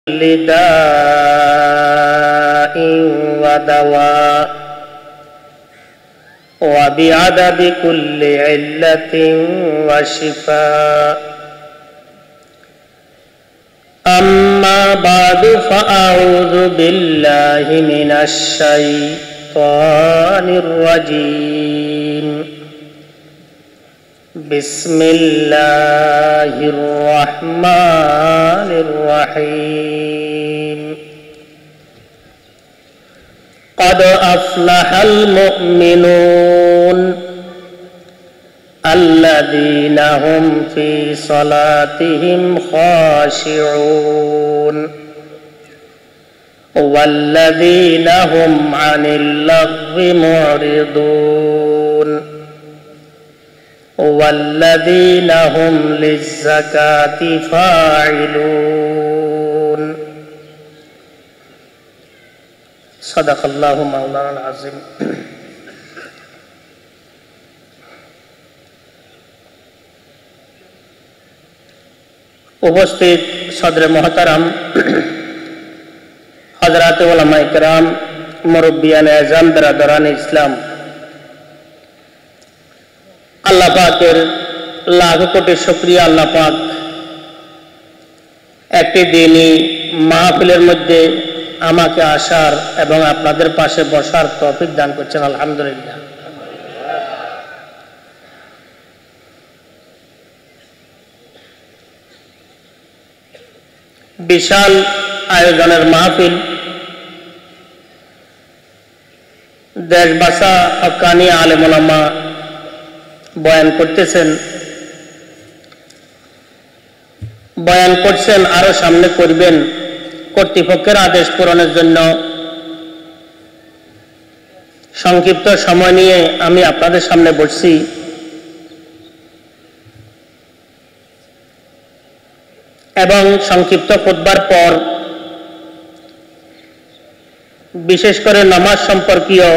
لداء ودواء وبعدد كل علة وشفاء أما بعد فأعوذ بالله من الشيطان الرجيم بسم الله الرحمن الرحيم قد أفلح المؤمنون الذين هم في صلاتهم خاشعون والذين هم عن اللغو معرضون والذين هم للزكاة فاعلون صدق الله مولانا العظيم উপস্থিত সদরে মোহতারাম হযরত উলামায়ে কেরাম মুরব্বিয়ানে আযম বিরাদরান ইসলাম আল্লাহ পাকের লাখ কোটি শুকরিয়া আল্লাহ পাক একটি দিনই মাহফিলের মধ্যে আমাকে আসার এবং আপনাদের পাশে বসার তৌফিক দান করছেন আলহামদুলিল্লাহ। বিশাল আয়োজনের মাহফিল, দেশবাসা হক্কানি আলেম ওলামা বয়ান করতেছেন, বয়ান করছেন, আরো সামনে করবেন। কর্তৃপক্ষের আদেশ পূরণের জন্য সংক্ষিপ্ত সময় নিয়ে আমি আপনাদের সামনে বসছি। এবং সংক্ষিপ্ত খুতবার পর বিশেষ করে নামাজ সম্পর্কীয়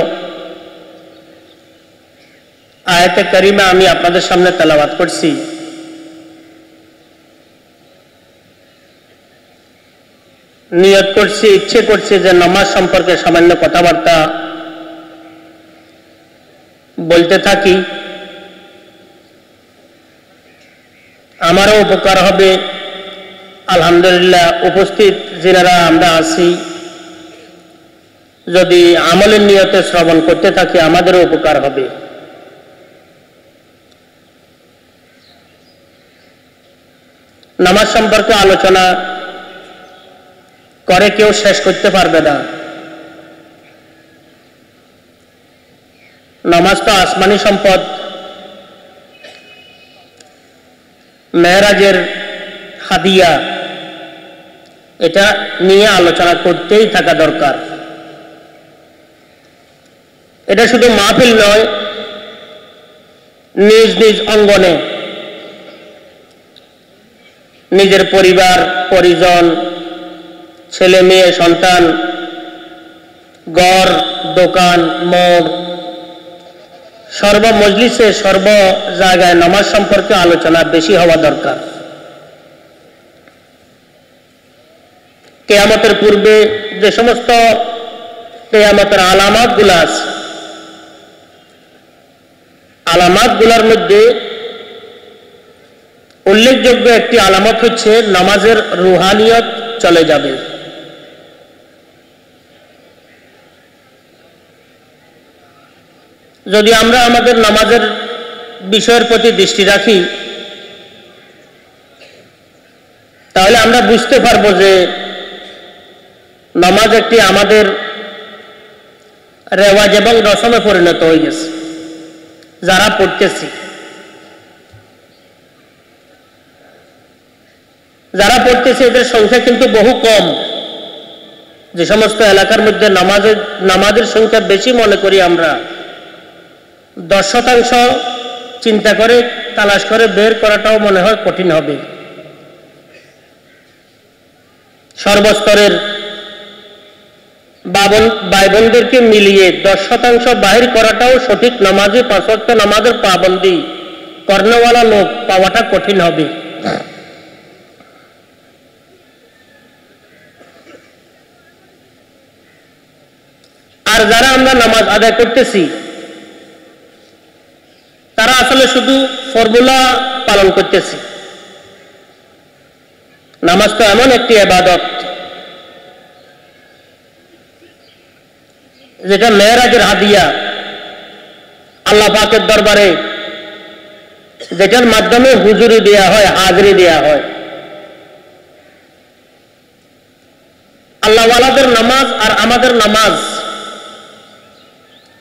আয়াতে কারিমা আমি আপনাদের সামনে তেলাওয়াত করছি। নিয়ত করছি, ইচ্ছে করছি যে নামাজ সম্পর্কে সামান্য কথাবার্তা বলতে থাকি, আমারও উপকার হবে। আলহামদুলিল্লাহ উপস্থিত যারা আমরা আছি, যদি আমলের নিয়তে শ্রবণ করতে থাকি আমাদেরও উপকার হবে। নামাজ সম্পর্কে আলোচনা করে কেউ শেষ করতে পারবে না। নামাজ তো আসমানি সম্পদ, মেরাজের হাদিয়া, এটা নিয়ে আলোচনা করতেই থাকা দরকার। এটা শুধু মাহফিল নয়, নিজ নিজ অঙ্গনে নিজের পরিবার পরিজন, ছেলে মেয়ে সন্তান, ঘর দোকান মোড়, সর্ব মজলিসে সর্ব জায়গায় নামাজ সম্পর্কে আলোচনা বেশি হওয়া দরকার। কিয়ামতের পূর্বে যে সমস্ত কিয়ামতের আলামত গুলা আছে, আলামত গুলার মধ্যে উল্লেখযোগ্য একটি আলামত হচ্ছে নামাজের রুহানিয়ত চলে যাবে। যদি আমরা আমাদের নামাজের বিষয়ের প্রতি দৃষ্টি রাখি তাহলে আমরা বুঝতে পারবো যে নামাজ একটি আমাদের রেওয়াজ এবং রসমে পরিণত হয়ে গেছে। যারা পড়তেছি, এদের সংখ্যা কিন্তু বহু কম। যে সমস্ত এলাকার মধ্যে নামাজের সংখ্যা বেশি মনে করি আমরা, 10% চিন্তা করে তালাশ করে বের করাটাও মনে হয় কঠিন হবে। সর্বস্তরের ভাই বোনদেরকে মিলিয়ে 10% বাহির করাটাও সঠিক নামাজে 5 ওয়াক্ত নামাজের পাবন্দি করনেওয়ালা লোক পাওয়াটা কঠিন হবে। আর যারা আমরা নামাজ আদায় করতেছি তারা আসলে শুধু ফর্মুলা পালন করতেছি। নামাজ তো এমন একটি ইবাদত যেটা মেরাজের হাদিয়া, আল্লাহ পাকের দরবারে যেটার মাধ্যমে হুজুরি দেয়া হয়, হাজিরি দেয়া হয়। আল্লাহওয়ালাদের নামাজ আর আমাদের নামাজ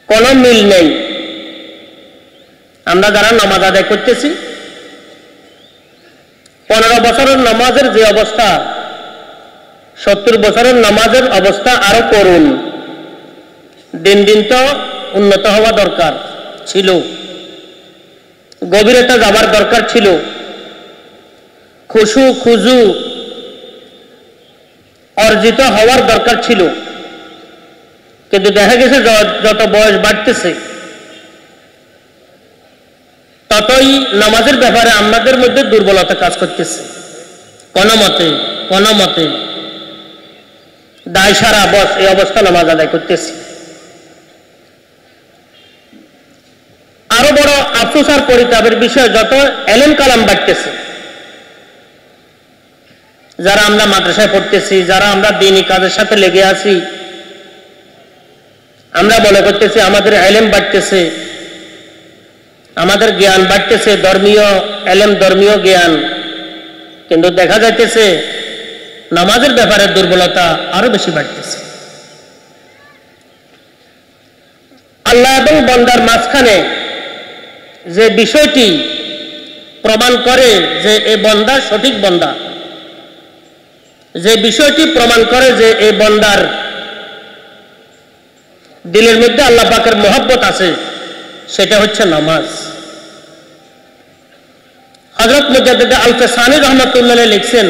কোনো মিল নেই। আমরা যারা নামাজ আদায় করতেছি 15 বছরের নামাজের যে অবস্থা, 70 বছরের নামাজের অবস্থা আরো করুন। দিন দিন তো উন্নত হওয়া দরকার ছিল, গভীরতা যাবার দরকার ছিল, খুশু খুজু অর্জিত হওয়ার দরকার ছিল। কিন্তু দেখা গেছে যত বয়স বাড়তেছে ততই নামাজের ব্যাপারে আমাদের মধ্যে দুর্বলতা কাজ করতেছে। কোনো মতে দায় সারা বস এই অবস্থা নামাজ আদায় করতেছি। আরো বড় আফসোস আর পরিতাপের বিষয়, যত এলেম কালাম বাড়তেছে, যারা আমরা মাদ্রাসায় পড়তেছি, যারা আমরা দ্বীনি কাজের সাথে লেগে আছি, আমরা মনে করতেছি আমাদের এলেম বাড়তেছে, আমাদের জ্ঞান বাড়তেছে, ধর্মীয় এলেম, ধর্মীয় জ্ঞান। কিন্তু দেখা যাইতেছে নামাজের ব্যাপারে দুর্বলতা আরো বেশি বাড়তেছে। আল্লাহ এবং বান্দার মাঝখানে যে বিষয়টি প্রমাণ করে যে এই বান্দা সঠিক বান্দা, যে বিষয়টি প্রমাণ করে যে এই বান্দার দিলের মধ্যে আল্লাহ পাকের মহব্বত আছে, সেটা হচ্ছে নামাজ। হযরত মুজাদ্দিদ আল-ফিসানি রাহমাতুল্লাহ আলাইহি লিখছেন,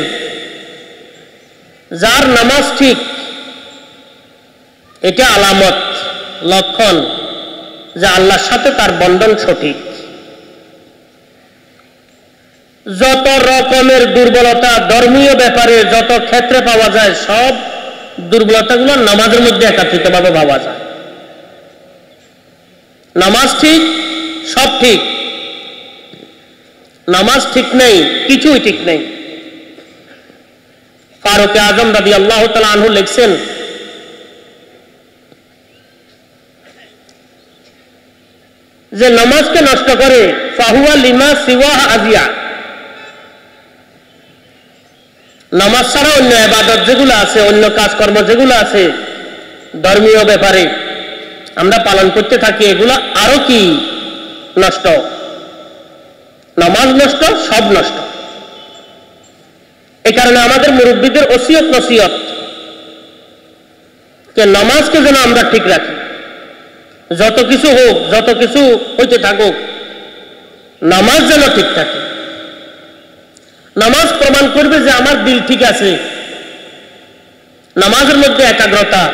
যার নামাজ ঠিক, এটা আলামত, লক্ষণ যে আল্লাহর সাথে তার বন্ধন সঠিক। যত রকমের দুর্বলতা ধর্মীয় ব্যাপারে যত ক্ষেত্রে পাওয়া যায়, সব দুর্বলতাগুলো নামাজের মধ্যে একত্রিতভাবে পাওয়া যায়। নামাজ ঠিক, সব ঠিক। নামাজ ঠিক নেই, কিছুই ঠিক নেই। ফারুক আজম রাদিয়াল্লাহু তাআলা আনহু লিখছেন, যে নামাজকে নষ্ট করে ফাহুয়া লিমা সিওয়াহা আজিয়া। নামাজ ছাড়া অন্য ইবাদত যেগুলো আছে, অন্য কাজকর্ম যেগুলো আছে ধর্মীয় ব্যাপারে আমরা পালন করতে থাকি, এগুলো আরো কি নষ্ট। নামাজ নষ্ট, সব নষ্ট। এই কারণে আমাদের মুরব্বীদের ওসিয়ত নসিহত যে নামাজকে যেন আমরা ঠিক রাখি। যত কিছু হোক, যত কিছু হইতে থাকুক, নামাজ যেন ঠিক থাকে। নামাজ প্রমাণ করবে যে আমার দিল ঠিক আছে। নামাজের মধ্যে একাগ্রতা,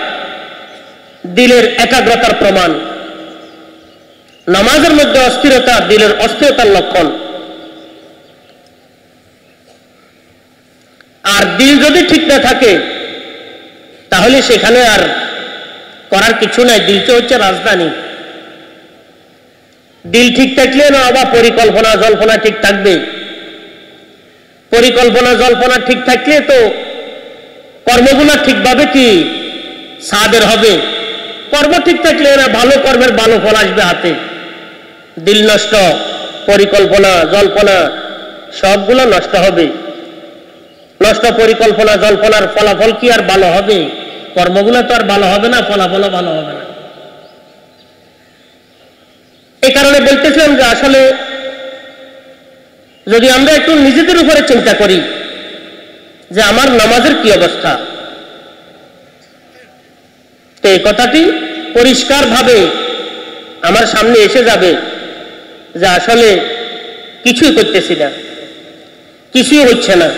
দিলের একাগ্রতার প্রমাণ। নামাজের মধ্যে অস্থিরতা, দিলের অস্থিরতার লক্ষণ। আর দিল যদি ঠিক না থাকে তাহলে সেখানে আর করার কিছু নাই। দিলটা হচ্ছে রাজধানী। দিল ঠিক থাকলে না আবার পরিকল্পনা জল্পনা ঠিক থাকবে। পরিকল্পনা জল্পনা ঠিক থাকলে তো কর্মগুলো ঠিকভাবে কি সাদের হবে। কর্ম ঠিক থাকলে না ভালো কর্মের ভালো ফল আসবে হাতে। দিল নষ্ট, পরিকল্পনা জল্পনা সবগুলো নষ্ট হবে। নষ্ট পরিকল্পনা জল্পনার ফলাফল কি আর ভালো হবে? কর্মগুলো তো আর ভালো হবে না, ফলাফলও ভালো হবে না। এই কারণে বলতেছিলাম যে আসলে যদি আমরা একটু নিজেদের উপরে চিন্তা করি যে আমার নামাজের কি অবস্থা, তো এই কথাটি পরিষ্কারভাবে আমার সামনে এসে যাবে যে আসলে কিছুই করতেছি না, কিছুই হচ্ছে না।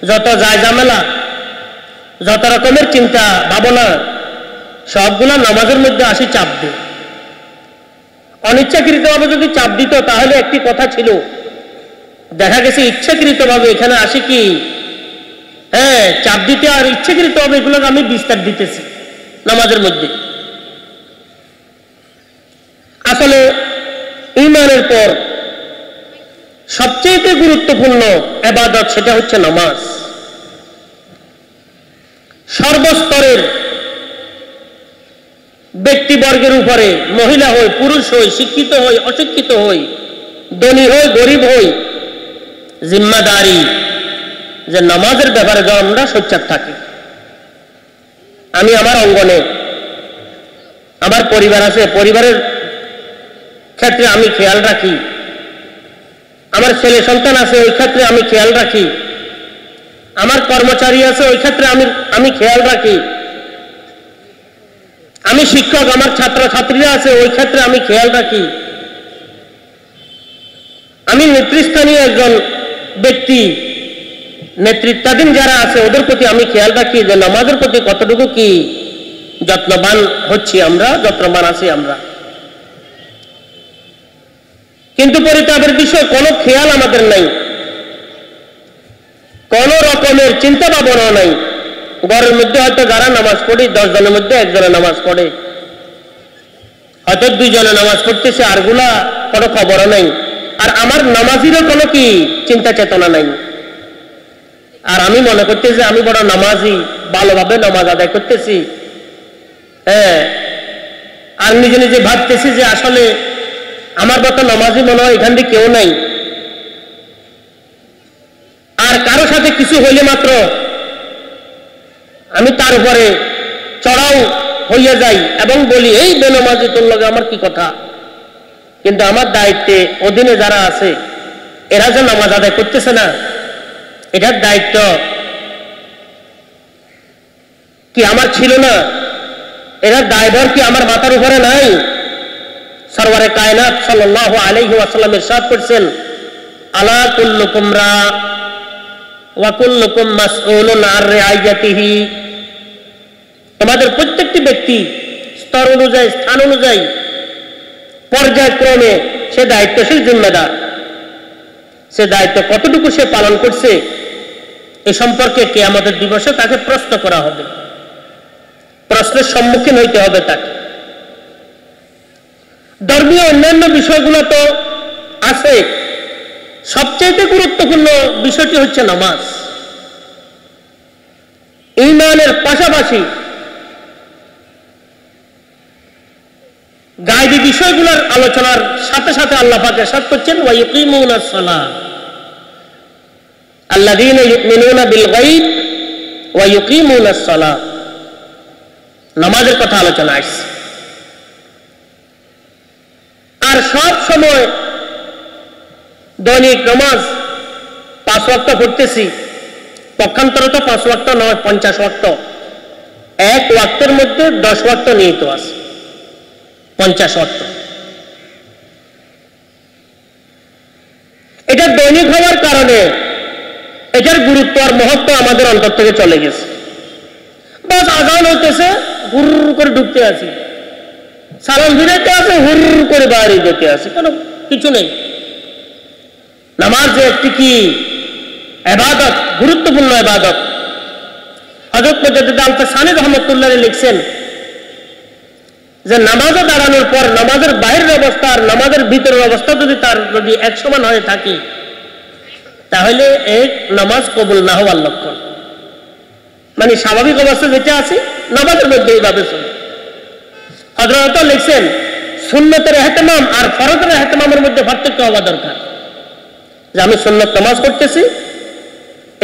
যত যায় ঝামেলা, যত রকমের চিন্তা ভাবনা সবগুলো নামাজের মধ্যে আসি চাপ দেয়। অনিচ্ছাকৃতভাবে যদি চাপ দিত তাহলে একটি কথা ছিল, দেখা গেছে ইচ্ছাকৃতভাবে এখানে আসি কি চাপ দিতে, আর ইচ্ছাকৃতভাবে এগুলো আমি বিস্তার দিতেছি নামাজের মধ্যে। আসলে ঈমানের পর সবচেয়ে গুরুত্বপূর্ণ ইবাদত সেটা হচ্ছে নামাজ। সর্বস্তরের ব্যক্তিবর্গের উপরে, মহিলা হই, পুরুষ হই, শিক্ষিত হই, অশিক্ষিত হই, ধনী হই, গরিব হই, জিম্মাদারি যে নামাজের ব্যাপারে যেন আমরা সোচ্চার থাকি। আমি আমার অঙ্গনে, আমার পরিবার আছে, পরিবারের ক্ষেত্রে আমি খেয়াল রাখি, আমার ছেলে সন্তান আছে ওই ক্ষেত্রে আমি খেয়াল রাখি, আমার কর্মচারী আছে ওই ক্ষেত্রে আমি খেয়াল রাখি, আমি শিক্ষক, আমার ছাত্র ছাত্রীরা আছে ওই ক্ষেত্রে আমি খেয়াল রাখি, আমি নেতৃস্থানীয় একজন ব্যক্তি, নেতৃত্বাধীন যারা আছে ওদের প্রতি আমি খেয়াল রাখি যে নামাজের প্রতি কতটুকু কি যত্নবান হচ্ছি আমরা, যত্নবান আছি আমরা। কিন্তু পরিতাপের বিষয় কোনো খেয়াল আমাদের নাই, কোন রকমের চিন্তা ভাবনা নাই। ঘরের মধ্যে হয়তো যারা নামাজ পড়ি 10 জনের মধ্যে 1 জনে নামাজ পড়ে, হয়তো 2 জনে নামাজ পড়তেছে, আরগুলা কোনো খবর নাই। আর আমার নামাজিরও কোনো কি চিন্তা চেতনা নাই। আর আমি মনে করতেছি আমি বড় নামাজি, ভালোভাবে নামাজ আদায় করতেছি, হ্যাঁ। আর নিজে নিজে ভাবতেছি যে আসলে আমার মতো নামাজি মনে হয় এখান দিয়ে কেউ নাই। আর কারো সাথে কিছু হইলে মাত্র আমি তার উপরে চড়াও হইয়া যাই এবং বলি, এই বেনামাজি তোর লগে আমার কি কথা। কিন্তু আমার দায়িত্বে অধীনে যারা আছে এরা যে নামাজ আদায় করতেছে না, এটার দায়িত্ব কি আমার ছিল না? এটার দায়ভার কি আমার মাথার উপরে নাই? সরওয়ারে কায়নাত সাল্লাল্লাহু আলাইহি ওয়াসাল্লাম ইরশাদ করেছেন, আলা কুল্লুকুম রা ওয়া কুল্লুকুম মাসউলুন আন রাইয়াতিহি। তোমাদের প্রত্যেকটি ব্যক্তি স্তর অনুযায়ী, স্থান অনুযায়ী, পর্যায়ক্রমে সে দায়িত্বশীল, জিম্মেদার। সে দায়িত্ব কতটুকু সে পালন করছে এ সম্পর্কে কিয়ামতের দিবসে তাকে প্রশ্ন করা হবে, প্রশ্নের সম্মুখীন হইতে হবে তাকে। ধর্মীয় অন্যান্য বিষয়গুলো তো আছে, সবচেয়ে গুরুত্বপূর্ণ বিষয়টি হচ্ছে নামাজ। ঈমানের পাশাপাশি গায়বী বিষয়গুলোর আলোচনার সাথে সাথে আল্লাহ পাক ইরশাদ করছেন, ওয়া ইউকিমুনাস সালাহ আল্লাযীনা ইউমিনুনা বিল গায়ব ওয়া ইউকিমুনাস সালাহ। নামাজের কথা আলোচনা আসছে। আর সব সময় দৈনিক নামাজ 5 ওয়াক্ত পড়তেছি, পক্ষান্তরে তো 5 ওয়াক্ত নয়, 50 ওয়াক্ত। এক ওয়াক্তের মধ্যে 10 ওয়াক্ত নিহিত আছে, 50 ওয়াক্ত। এটা দৈনিক হওয়ার কারণে এটার গুরুত্ব আর মহত্ব আমাদের অন্তর থেকে চলে গেছে। বাস আজান হইতেছে, হুর করে ঢুকতে আছি, সালাম ফিরাইতে আছে, হুর করে বাইরে যেতে আছে, কোনো কিছু নেই। নামাজ যে একটি কি ইবাদত, গুরুত্বপূর্ণ ইবাদত। হযরত মুজাদ্দিদ আল-ফাসানি রাহমাতুল্লাহ আলাইহি লিখছেন যে নামাজে দাঁড়ানোর পর নামাজের বাইরের অবস্থা আর নামাজের ভিতরের অবস্থা যদি এক সমান হয়ে থাকে, তাহলে এক নামাজ কবুল না হওয়ার লক্ষণ। মানে স্বাভাবিক অবস্থা যেটা আছে নামাজের মধ্যে এইভাবে চলে। হযরত লিখছেন সুন্নতের ইহতিমাম আর ফরজের ইহতিমামের মধ্যে পার্থক্য হওয়া দরকার। যে আমি সুন্নত নামাজ করতেছি,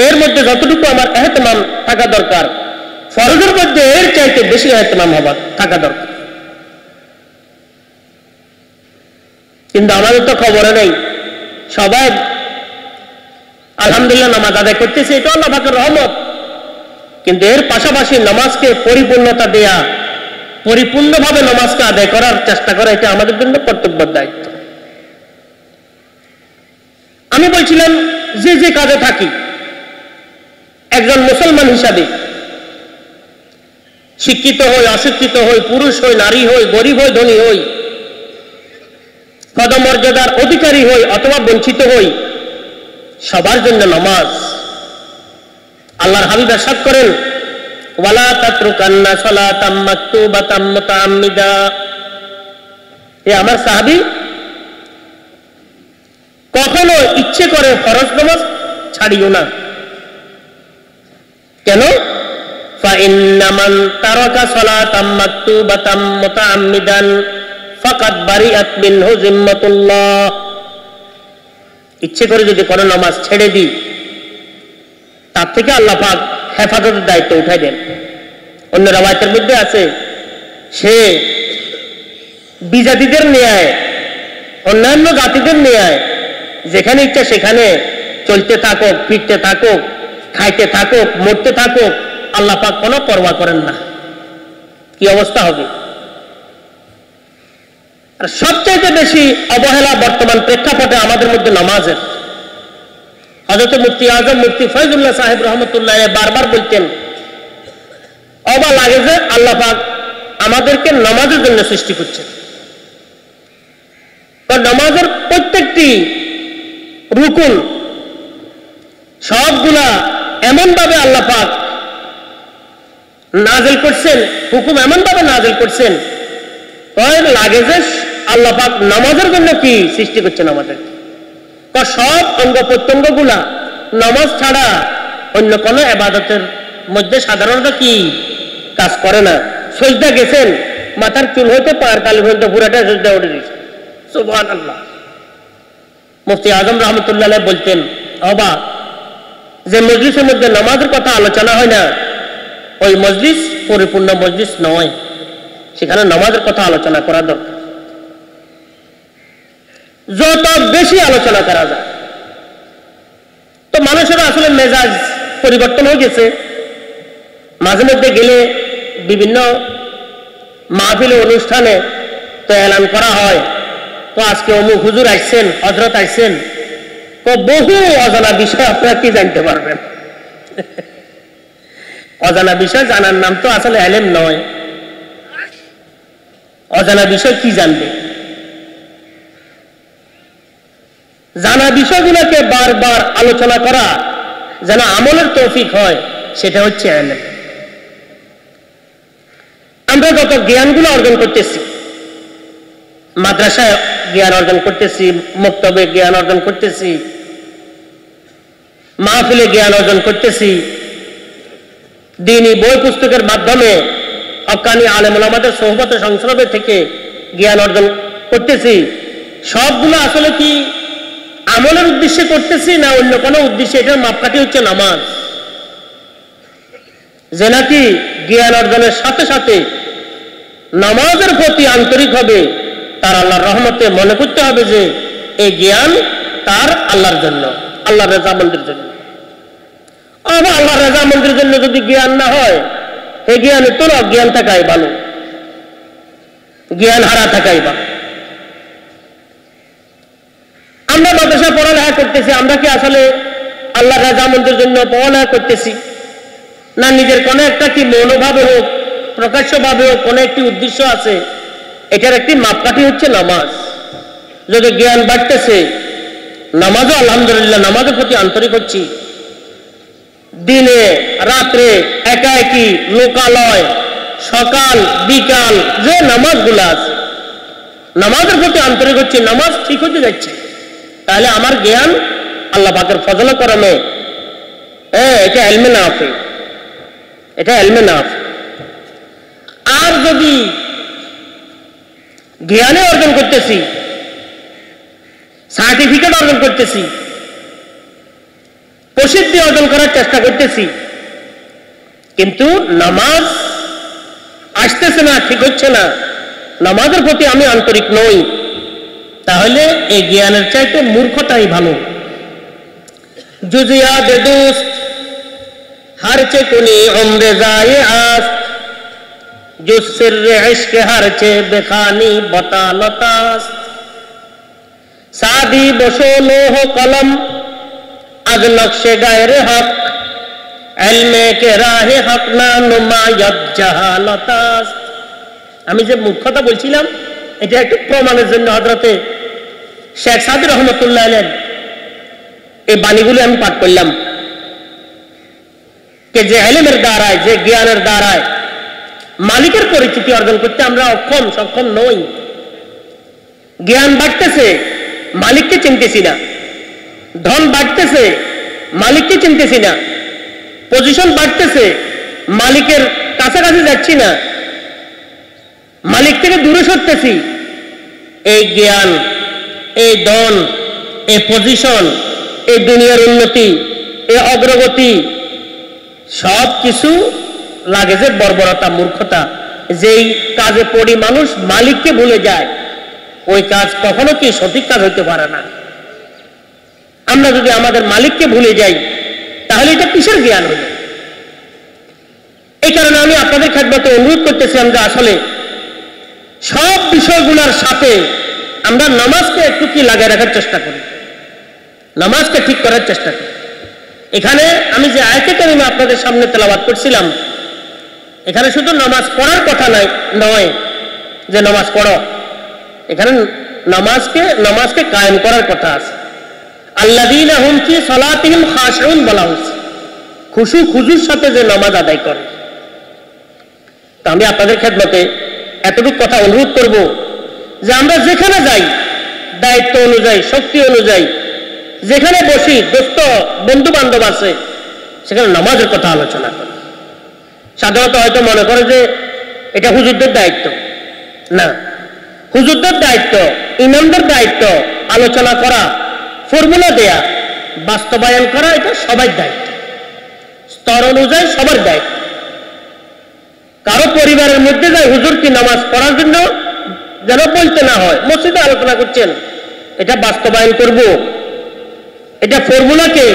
এর মধ্যে যতটুকু আমার ইহতিমাম থাকা দরকার, ফরজের মধ্যে এর চাইতে বেশি ইহতিমাম থাকা দরকার। কিন্তু আমাদের তো খবরে নেই। সবাই আলহামদুলিল্লাহ নামাজ আদায় করতেছে, এটা আল্লাহ পাকের রহমত। কিন্তু এর পাশাপাশি নামাজকে পরিপূর্ণতা দেয়া, পরিপূর্ণভাবে নামাজকে আদায় করার চেষ্টা করা, এটা আমাদের জন্য কর্তব্যের দায়িত্ব। আমি বলছিলাম যে কাজে থাকি, একজন মুসলমান হিসাবে শিক্ষিত হই, অশিক্ষিত হই, পুরুষ হই, নারী হই, গরিব হই, ধনী হই, পদমর্যাদার অধিকারী হই অথবা বঞ্চিত হই, সবার জন্য নামাজ। আল্লাহর হাবিব ইরশাদ করেন, ওয়ালা তাতরুকান্না সালাতাম মাকতুবাতাম মুতাআম্মিদা। এ আমার সাহাবী কখনো ইচ্ছে করে ফরজ নামাজ ছাড়িও না। কেন? ফাইন্না মান তারাকা সালাতাম মাকতুবাতাম মুতাআম্মিদান ফাকাদ বারিআত মিনহু জিম্মাতুল্লাহ। ইচ্ছে করে যদি কোনো নামাজ ছেড়ে দিই, তার থেকে আল্লাহ পাক হেফাজতের দায়িত্ব উঠাই দেন। অন্য রাওয়ায়াতের মধ্যে আছে, সে বিজাতিদের ন্যায়, অন্যান্য জাতিদের ন্যায় যেখানে ইচ্ছা সেখানে চলতে থাকুক, ফিরতে থাকুক, খাইতে থাকুক, মরতে থাকুক, আল্লাহ পাক কোনো পরোয়া করেন না। কি অবস্থা হবে? আর সবচেয়ে বেশি অবহেলা বর্তমান প্রেক্ষাপটে আমাদের মধ্যে নামাজের। হযরত মুফতি আজম মুফতি ফয়জুল্লাহ সাহেব রহমতুল্লাহ বারবার বলতেন, অবা লাগে যে আল্লাহ পাক আমাদেরকে নামাজের জন্য সৃষ্টি করছেন। নামাজের প্রত্যেকটি রুকুন সবগুলা এমন ভাবে আল্লাহ পাক নাযিল করছেন, হুকুম এমন ভাবে নাযিল করছেন, লাগে যে আল্লাহ পাক নামাজের জন্য কি সৃষ্টি করছেন আমাদের। সব অঙ্গ প্রত্যঙ্গ গুলা নামাজ ছাড়া অন্য কোনো ইবাদতের মধ্যে সাধারণত কি কাজ করে না। সজদা গেছেন, মাথার চুল হইতে পার কালি পর্যন্ত পুরাটা সজদা উঠে দিয়েছে। সুবহানাল্লাহ। মুফতি আজম রহমতুল্লাহ বলতেন, অবা যে মজলিসের মধ্যে নামাজের কথা আলোচনা হয় না, ওই মজলিস পরিপূর্ণ মজলিস নয়, সেখানে নামাজের কথা আলোচনা করা দরকার। যত বেশি আলোচনা করা যায়। তো মানুষের আসলে মেজাজ পরিবর্তন হয়ে গেছে। মাঝে মধ্যে গেলে বিভিন্ন মাহফিল অনুষ্ঠানে তো এলান করা হয়, তো আজকে অমুক হুজুর আসছেন, হযরত আসছেন, তো বহু অজানা বিষয় আপনারা কি জানতে পারবেন। অজানা বিষয় জানার নাম তো আসলে ইলম নয়। অজানা বিষয় কি জানবে? জানা বিষয়গুলোকে বারবার আলোচনা করা যেন আমলের তৌফিক হয়, সেটা হচ্ছে ইলম। আমরা যত জ্ঞানগুলো অর্জন করতেছি, মাদ্রাসায় জ্ঞান অর্জন করতেছি, মক্তবে জ্ঞান অর্জন করতেছি, মাহফিলে জ্ঞান অর্জন করতেছি, দ্বীনি বই পুস্তকের মাধ্যমে হক্কানি আলেম ওলামাদের সোহবত সংসর্গ থেকে জ্ঞান অর্জন করতেছি, সবগুলো আসলে কি আমলের উদ্দেশ্যে করতেছি না অন্য কোনো উদ্দেশ্যে? এটার মাপকাঠি হচ্ছে নামাজ। যে নাকি জ্ঞান অর্জনের সাথে সাথে নামাজের প্রতি আন্তরিক হবে, তার আল্লাহর রহমতে মনে করতে হবে যে এই জ্ঞান তার আল্লাহর জন্য, আল্লাহর রেজামন্দির জন্য। আবার আল্লাহর রেজামন্দির জন্য যদি জ্ঞান না হয়, এই জ্ঞানের তো অজ্ঞান থাকাই ভালো, জ্ঞান হারা থাকাই ভালো। আমরা মাদ্রাসা পড়ালেখা করতেছি, আমরা কি আসলে আল্লাহর রেজামন্দির জন্য পড়ালেখা করতেছি, না নিজের কোনো একটা কি মনোভাবে হোক, প্রকাশ্যভাবে হোক, কোনো একটি উদ্দেশ্য আছে? এটার একটি মাপকাঠি হচ্ছে নামাজ। যদি জ্ঞান বাড়তেছে, নামাজও আলহামদুলিল্লাহ, নামাজের প্রতি আন্তরিক হচ্ছি, দিনে রাত্রে একাএকি লোকালয় সকাল বিকাল যে নামাজগুলো আছে, নামাজের প্রতি আন্তরিক হচ্ছে, নামাজ ঠিক হতে যাচ্ছে, তাহলে আমার জ্ঞান আল্লাহ পাকের ফজল করমে এটা ইলমে নাফি, এটা ইলমে নাফি। আর যদি জ্ঞানে অর্জন করতেছি, সার্টিফিকেট অর্জন করতেছি, প্রসিদ্ধি অর্জন করার চেষ্টা করতেছি, কিন্তু নামাজ আসতেছে না, ঠিক হচ্ছে না, নামাজের প্রতি আমি আন্তরিক নই, তাহলে এই জ্ঞানের চাইতে মূর্খতাই ভালো। जुजिया दे दोस्त हर चे कुनी उम्र जाए आस्त जो सिर इश्क हर चे बेखानी बतालतास्त सादी बशो लोह कलम अग नक्शे गायरे हक इल्मे के राहे हक ना नुमायत जहालतास्त। আমি যে মূর্খতা বলছিলাম এটা একটু প্রমাণের জন্য হযরতে শেখ সাদি রহমতুল্লাহ আলাইহি এই বাণীগুলো আমি পাঠ করলাম যে ইলমের দ্বারায়, যে জ্ঞানের দ্বারায় মালিকের পরিচিতি অর্জন করতে আমরা অক্ষম সক্ষম নই। জ্ঞান বাড়তেছে, মালিককে চিনতেছি না। ধন বাড়তেছে, মালিককে চিনতেছি না। পজিশন বাড়তেছে, মালিকের কাছাকাছি যাচ্ছি না, মালিক থেকে দূরে সরতেছি। এই জ্ঞান, এই ধন, এই পজিশন, এই দুনিয়ার উন্নতি, এই অগ্রগতি সব কিছু লাগে যে বর্বরতা, মূর্খতা। যেই কাজে পড়ি মানুষ মালিককে ভুলে যায়, ওই কাজ কখনো কি সঠিক কাজ হইতে পারে না। আমরা যদি আমাদের মালিককে ভুলে যাই তাহলে এটা কিসের জ্ঞান হলো? এই কারণে আমি আপনাদের খেদমতে অনুরোধ করতেছিলাম যে আসলে সব বিষয়গুলোর সাথে আমরা নামাজকে একটু কি লাগিয়ে রাখার চেষ্টা করি, নামাজকে ঠিক করার চেষ্টা করি। এখানে আমি যে আয়াতে কারিমা আপনাদের সামনে তেলাওয়াত করছিলাম, এখানে শুধু নামাজ পড়ার কথা নয় যে নামাজ পড়ো, এখানে নামাজকে কায়েম করার কথা আছে। আল্লাযীনা হুম ফি সালাতিহিম খাশিউন বলা হয়েছে, খুশু খুজুর সাথে যে নামাজ আদায় করে। তা আমি আপনাদের খেদমতে এতটুকু কথা অনুরোধ করব যে আমরা যেখানে যাই দায়িত্ব অনুযায়ী, শক্তি অনুযায়ী, যেখানে বসি দোস্ত বন্ধু বান্ধব আছে, সেখানে নামাজের কথা আলোচনা করি। সাধারণত হয়তো মনে করে যে এটা হুজুরদের দায়িত্ব। না, হুজুরদের দায়িত্ব, ইমামদের দায়িত্ব আলোচনা করা, ফর্মুলা দেয়া, বাস্তবায়ন করা, এটা সবার দায়িত্ব। স্তর অনুযায়ী সবার দায়িত্ব। কারো পরিবারের মধ্যে যায় হুজুর কি নামাজ পড়ার জন্য যেন বলতে না হয়, মসজিদে আলোচনা করছেন, এটা বাস্তবায়ন করব, এটা ফর্মুলাকে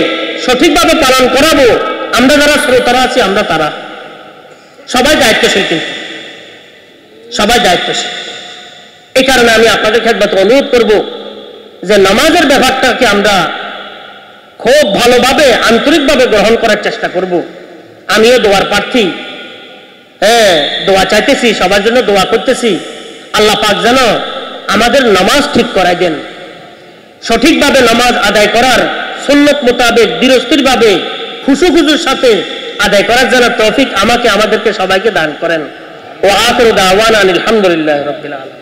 সঠিকভাবে পালন করাবো। আমরা যারা শ্রোতারা আছি, আমরা তারা সবাই দায়িত্বশীল, কিন্তু সবাই দায়িত্বশীল। এই কারণে আমি আপনাদের খেদমতে অনুরোধ করব যে নামাজের ব্যাপারটাকে আমরা খুব ভালোভাবে, আন্তরিকভাবে গ্রহণ করার চেষ্টা করব। আমিও দোয়ার প্রার্থী, দোয়া চাইতেছি, সবার জন্য দোয়া করতেছি। আল্লাহ পাক যেন আমাদের নামাজ ঠিক করাই দেন, সঠিকভাবে নামাজ আদায় করার, সুন্নত মোতাবেক দৃঢ়স্থিরভাবে খুশু খুজুর সাথে আদায় করার যেন তৌফিক আমাকে, আমাদেরকে সবাইকে দান করেন। ওয়া আখিরু দাওয়ানা আলহামদুলিল্লাহি রাব্বিল আলামিন।